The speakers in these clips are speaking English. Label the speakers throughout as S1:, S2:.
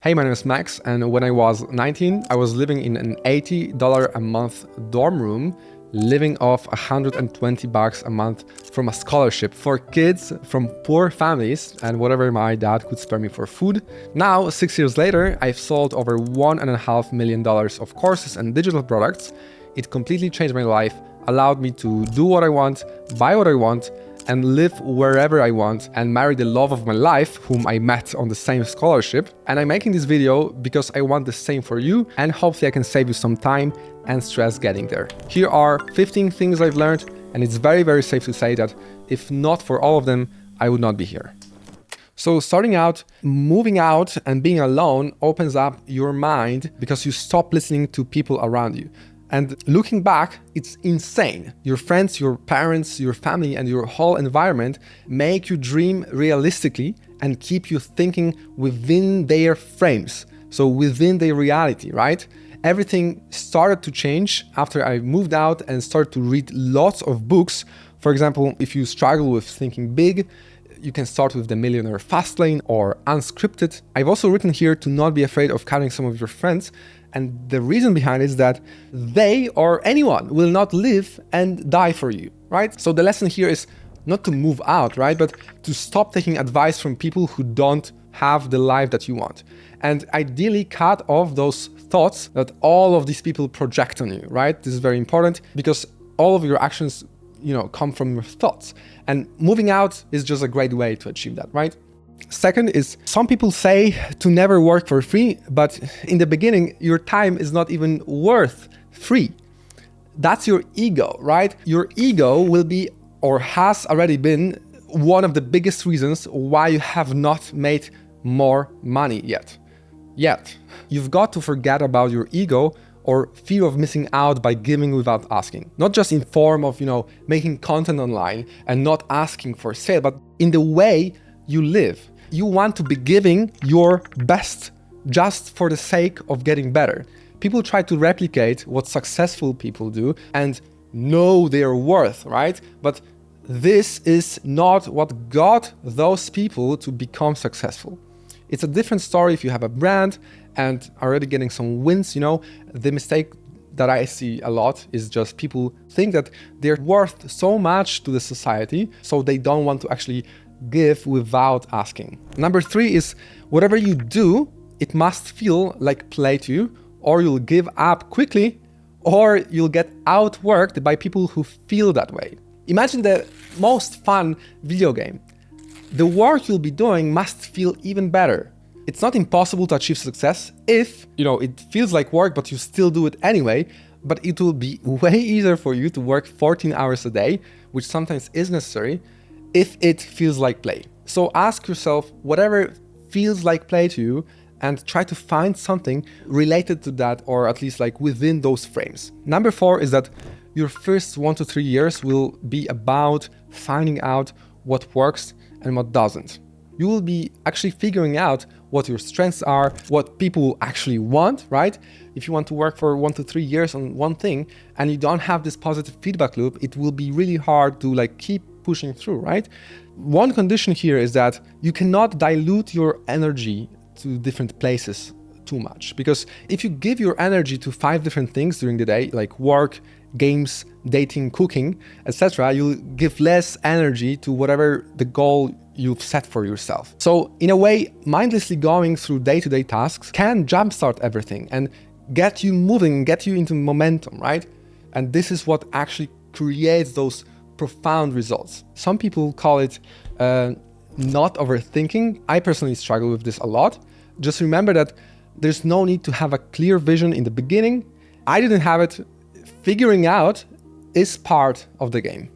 S1: Hey, my name is Max, and when I was 19, I was living in an $80 a month dorm room, living off $120 a month from a scholarship for kids from poor families and whatever my dad could spare me for food. Now, 6 years later, I've sold over $1.5 million of courses and digital products. It completely changed my life, allowed me to do what I want, buy what I want, and live wherever I want and marry the love of my life, whom I met on the same scholarship. And I'm making this video because I want the same for you, and hopefully I can save you some time and stress getting there. Here are 15 things I've learned, and it's very, very safe to say that if not for all of them, I would not be here. So starting out, moving out and being alone opens up your mind because you stop listening to people around you. And looking back, it's insane. Your friends, your parents, your family, and your whole environment make you dream realistically and keep you thinking within their frames, so within their reality, right? Everything started to change after I moved out and started to read lots of books. For example, if you struggle with thinking big, you can start with The Millionaire Fast Lane or Unscripted. I've also written here to not be afraid of cutting some of your friends. And the reason behind it is that they or anyone will not live and die for you, right? So the lesson here is not to move out, right? But to stop taking advice from people who don't have the life that you want. And ideally cut off those thoughts that all of these people project on you, right? This is very important because all of your actions, come from your thoughts. And moving out is just a great way to achieve that, right? Second is, some people say to never work for free, but in the beginning, your time is not even worth free. That's your ego, right? Your ego will be, or has already been, one of the biggest reasons why you have not made more money yet. You've got to forget about your ego or fear of missing out by giving without asking. Not just in form of, making content online and not asking for sale, but in the way you live. You want to be giving your best just for the sake of getting better. People try to replicate what successful people do and know their worth, right? But this is not what got those people to become successful. It's a different story if you have a brand and already getting some wins, The mistake that I see a lot is just people think that they're worth so much to the society, so they don't want to actually give without asking. Number 3 is, whatever you do, it must feel like play to you, or you'll give up quickly, or you'll get outworked by people who feel that way. Imagine the most fun video game. The work you'll be doing must feel even better. It's not impossible to achieve success if, it feels like work, but you still do it anyway, but it will be way easier for you to work 14 hours a day, which sometimes is necessary, if it feels like play. So ask yourself whatever feels like play to you and try to find something related to that, or at least like within those frames. Number 4 is that your first 1 to 3 years will be about finding out what works and what doesn't. You will be actually figuring out what your strengths are, what people actually want, right? If you want to work for 1 to 3 years on one thing and you don't have this positive feedback loop, it will be really hard to keep pushing through, right? One condition here is that you cannot dilute your energy to different places too much, because if you give your energy to 5 different things during the day, like work, games, dating, cooking, etc., you'll give less energy to whatever the goal you've set for yourself. So in a way, mindlessly going through day-to-day tasks can jumpstart everything and get you moving, get you into momentum, right? And this is what actually creates those profound results. Some people call it not overthinking. I personally struggle with this a lot. Just remember that there's no need to have a clear vision in the beginning. I didn't have it. Figuring out is part of the game.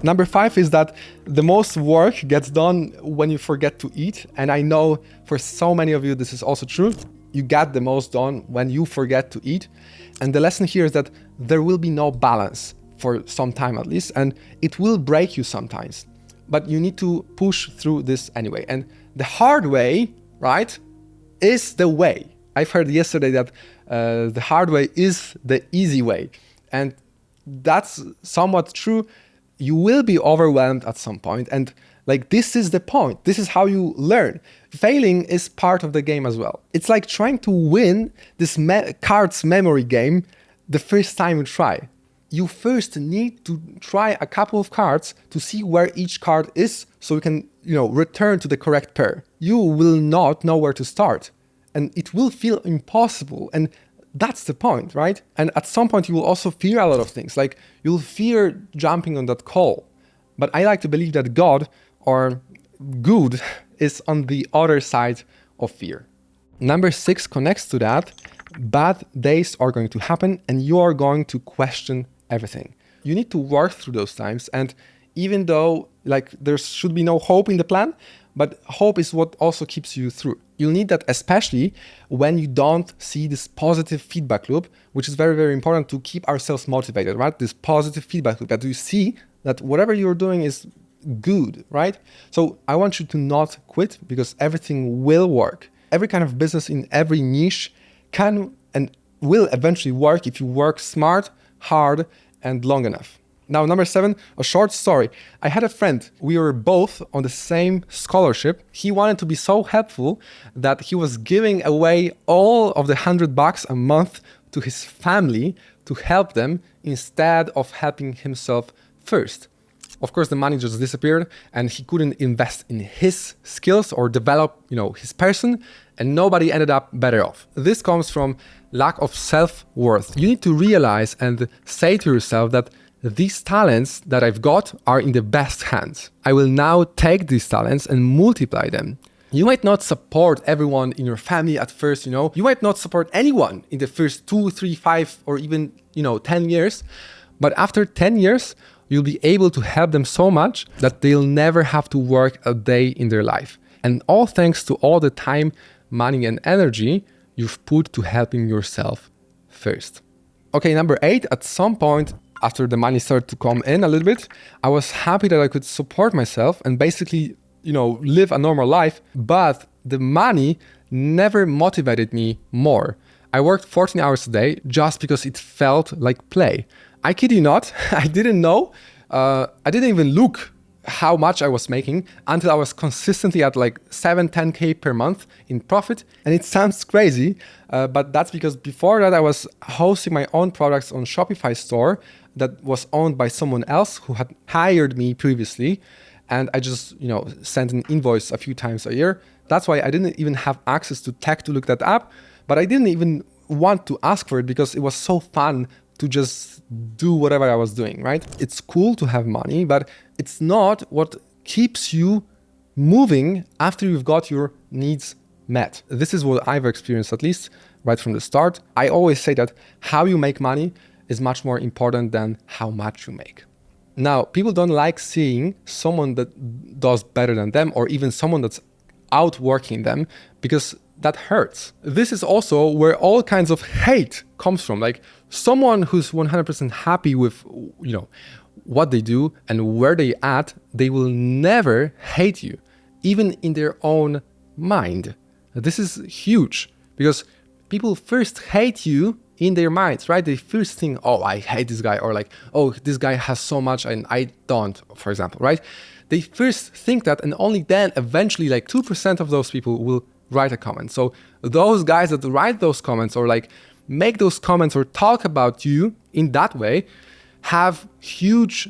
S1: Number 5 is that the most work gets done when you forget to eat. And I know for so many of you, this is also true. You get the most done when you forget to eat. And the lesson here is that there will be no balance for some time at least, and it will break you sometimes. But you need to push through this anyway. And the hard way, right, is the way. I've heard yesterday that the hard way is the easy way. And that's somewhat true. You will be overwhelmed at some point, and Like, this is the point. This is how you learn. Failing is part of the game as well. It's like trying to win this cards memory game the first time you try. You first need to try a couple of cards to see where each card is so you can, return to the correct pair. You will not know where to start and it will feel impossible. And that's the point, right? And at some point you will also fear a lot of things. Like, you'll fear jumping on that call. But I like to believe that God or good is on the other side of fear. Number 6 connects to that. Bad days are going to happen and you are going to question everything. You need to work through those times. And even though there should be no hope in the plan, but hope is what also keeps you through. You'll need that, especially when you don't see this positive feedback loop, which is very, very important to keep ourselves motivated, right? This positive feedback loop that you see that whatever you're doing is good, right? So I want you to not quit because everything will work. Every kind of business in every niche can and will eventually work if you work smart, hard, and long enough. Now, number 7, a short story. I had a friend. We were both on the same scholarship. He wanted to be so helpful that he was giving away all of the $100 a month to his family to help them instead of helping himself first. Of course, the money just disappeared and he couldn't invest in his skills or develop, his person, and nobody ended up better off. This comes from lack of self-worth. You need to realize and say to yourself that these talents that I've got are in the best hands. I will now take these talents and multiply them. You might not support everyone in your family at first, You might not support anyone in the first 2, 3, 5, or even, 10 years. But after 10 years, you'll be able to help them so much that they'll never have to work a day in their life. And all thanks to all the time, money, and energy you've put to helping yourself first. Okay, number 8, at some point, after the money started to come in a little bit, I was happy that I could support myself and basically, live a normal life, but the money never motivated me more. I worked 14 hours a day just because it felt like play. I kid you not, I didn't know, I didn't even look how much I was making until I was consistently at 7-10K per month in profit. And it sounds crazy, but that's because before that I was hosting my own products on Shopify store that was owned by someone else who had hired me previously. And I just, sent an invoice a few times a year. That's why I didn't even have access to tech to look that up, but I didn't even want to ask for it because it was so fun to just do whatever I was doing, right? It's cool to have money, but it's not what keeps you moving after you've got your needs met. This is what I've experienced, at least right from the start. I always say that how you make money is much more important than how much you make. Now, people don't like seeing someone that does better than them or even someone that's outworking them because that hurts. This is also where all kinds of hate comes from. Like someone who's 100% happy with, what they do and where they at, they will never hate you, even in their own mind. This is huge because people first hate you in their minds, right? They first think, oh, I hate this guy, or oh, this guy has so much and I don't, for example, right? They first think that, and only then eventually 2% of those people will write a comment. So those guys that write those comments or make those comments or talk about you in that way have huge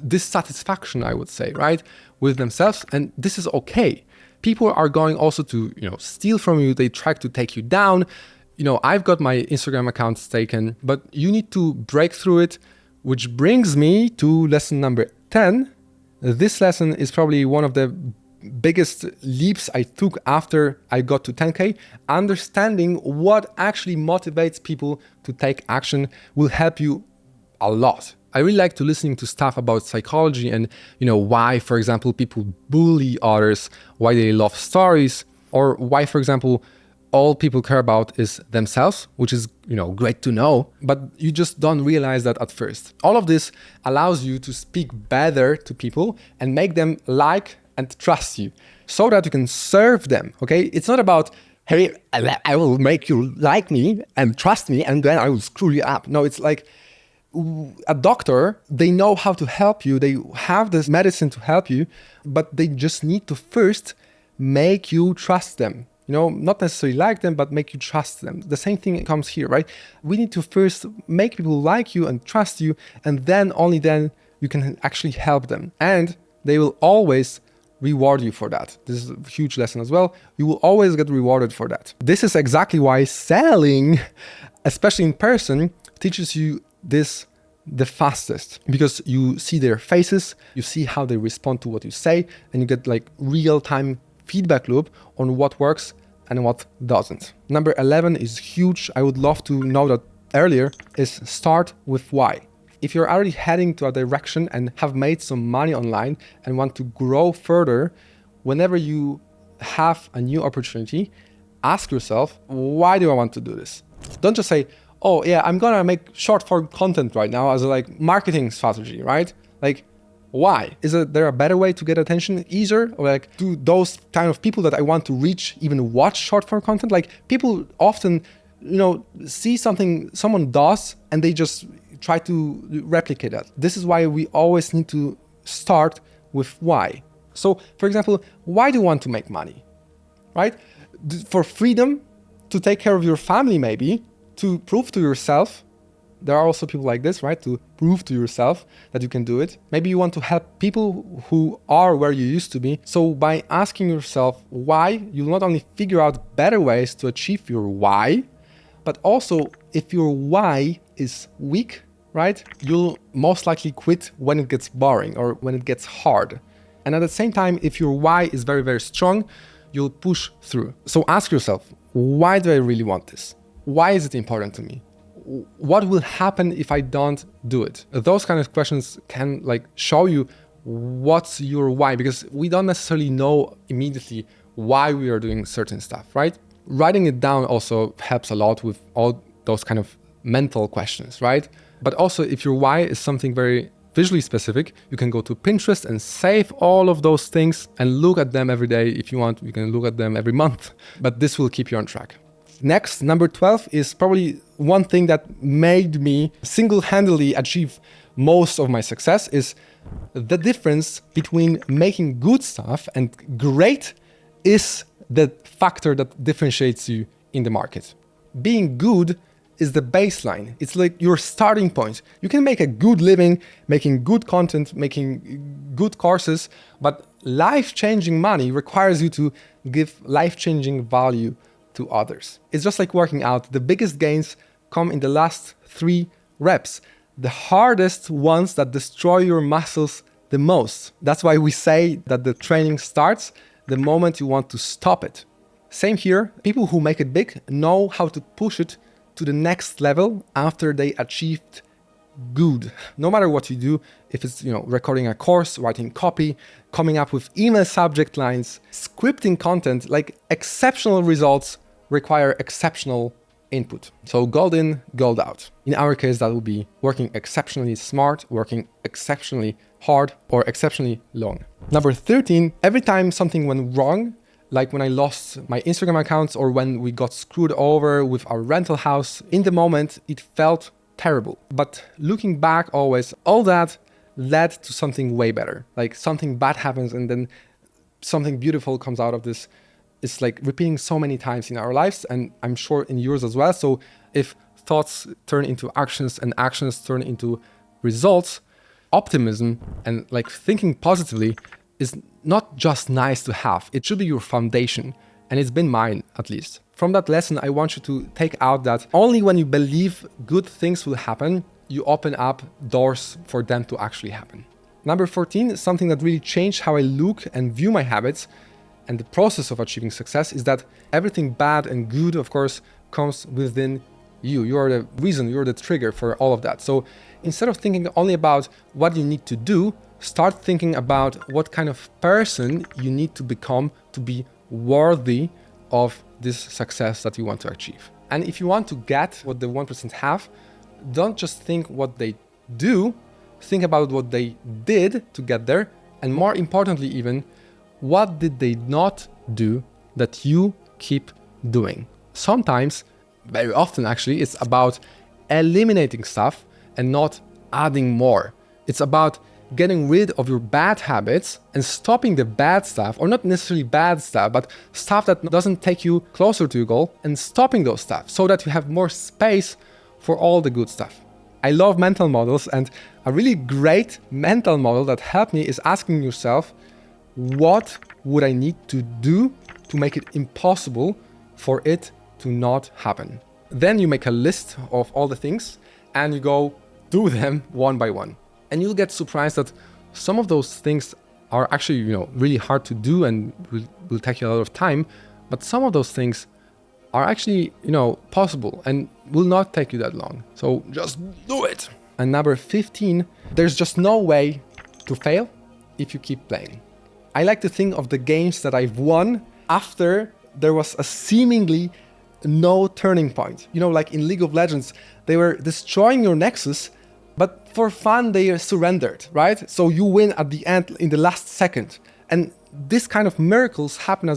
S1: dissatisfaction, I would say, right, with themselves. And this is okay. People are going also to, steal from you. They try to take you down. I've got my Instagram accounts taken, but you need to break through it, which brings me to lesson number 10. This lesson is probably one of the biggest leaps I took after I got to 10K. Understanding what actually motivates people to take action will help you a lot. I really like to listening to stuff about psychology and, why, for example, people bully others, why they love stories, or why, for example, all people care about is themselves, which is, great to know, but you just don't realize that at first. All of this allows you to speak better to people and make them like and trust you so that you can serve them, okay? It's not about, hey, I will make you like me and trust me and then I will screw you up. No, it's A doctor, they know how to help you. They have this medicine to help you, but they just need to first make you trust them. Not necessarily like them, but make you trust them. The same thing comes here, right? We need to first make people like you and trust you, and then only then you can actually help them. And they will always reward you for that. This is a huge lesson as well. You will always get rewarded for that. This is exactly why selling, especially in person, teaches you this the fastest, because you see their faces, you see how they respond to what you say, and you get like real-time feedback loop on what works and what doesn't. Number 11 is huge. I would love to know that earlier, is start with why. If you're already heading to a direction and have made some money online and want to grow further, whenever you have a new opportunity, ask yourself, why do I want to do this? Don't just say, oh yeah, I'm gonna make short form content right now as a marketing strategy, right? Why? Is there a better way to get attention easier? Or do those kind of people that I want to reach even watch short form content? People often, see something someone does and they just try to replicate that. This is why we always need to start with why. So for example, why do you want to make money, right? For freedom, to take care of your family, maybe, to prove to yourself. There are also people like this, right? To prove to yourself that you can do it. Maybe you want to help people who are where you used to be. So by asking yourself why, you'll not only figure out better ways to achieve your why, but also if your why is weak, right? You'll most likely quit when it gets boring or when it gets hard. And at the same time, if your why is very, very strong, you'll push through. So ask yourself, why do I really want this? Why is it important to me? What will happen if I don't do it? Those kind of questions can show you what's your why, because we don't necessarily know immediately why we are doing certain stuff, right? Writing it down also helps a lot with all those kind of mental questions, right? But also if your why is something very visually specific, you can go to Pinterest and save all of those things and look at them every day. If you want, you can look at them every month, but this will keep you on track. Next, number 12 is probably one thing that made me single-handedly achieve most of my success, is the difference between making good stuff and great is the factor that differentiates you in the market. Being good is the baseline. It's like your starting point. You can make a good living, making good content, making good courses, but life-changing money requires you to give life-changing value to others. It's just like working out. The biggest gains come in the last 3 reps. The hardest ones that destroy your muscles the most. That's why we say that the training starts the moment you want to stop it. Same here. People who make it big know how to push it to the next level after they achieved good. No matter what you do, if it's recording a course, writing copy, coming up with email subject lines, scripting content, exceptional results require exceptional input. So gold in, gold out. In our case, that would be working exceptionally smart, working exceptionally hard, or exceptionally long. Number 13, every time something went wrong, like when I lost my Instagram accounts or when we got screwed over with our rental house, in the moment, it felt terrible. But looking back always, all that led to something way better. Something bad happens and then something beautiful comes out of this. It's repeating so many times in our lives, and I'm sure in yours as well. So if thoughts turn into actions and actions turn into results, optimism and thinking positively is not just nice to have. It should be your foundation, and it's been mine at least. From that lesson, I want you to take out that only when you believe good things will happen, you open up doors for them to actually happen. Number 14 is something that really changed how I look and view my habits and the process of achieving success, is that everything bad and good, of course, comes within you. You are the reason, you're the trigger for all of that. So instead of thinking only about what you need to do, start thinking about what kind of person you need to become to be worthy of this success that you want to achieve. And if you want to get what the 1% have, don't just think what they do, think about what they did to get there, and more importantly even, what did they not do that you keep doing? Sometimes, very often actually, it's about eliminating stuff and not adding more. It's about getting rid of your bad habits and stopping the bad stuff, or not necessarily bad stuff, but stuff that doesn't take you closer to your goal, and stopping those stuff so that you have more space for all the good stuff. I love mental models, and a really great mental model that helped me is asking yourself, what would I need to do to make it impossible for it to not happen? Then you make a list of all the things and you go do them one by one. And you'll get surprised that some of those things are actually, really hard to do and will take you a lot of time. But some of those things are actually, possible and will not take you that long. So just do it. And number 15, there's just no way to fail if you keep playing. I like to think of the games that I've won after there was a seemingly no turning point. Like in League of Legends, they were destroying your nexus, but for fun, they surrendered, right? So you win at the end in the last second. And this kind of miracles happen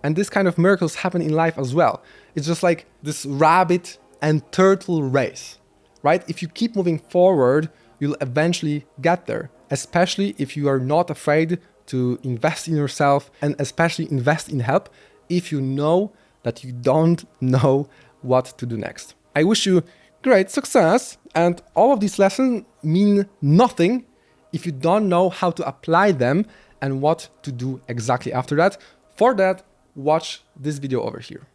S1: and this kind of miracles happen in life as well. It's just like this rabbit and turtle race, right? If you keep moving forward, you'll eventually get there, especially if you are not afraid to invest in yourself and especially invest in help if you know that you don't know what to do next. I wish you great success, and all of these lessons mean nothing if you don't know how to apply them and what to do exactly after that. For that, watch this video over here.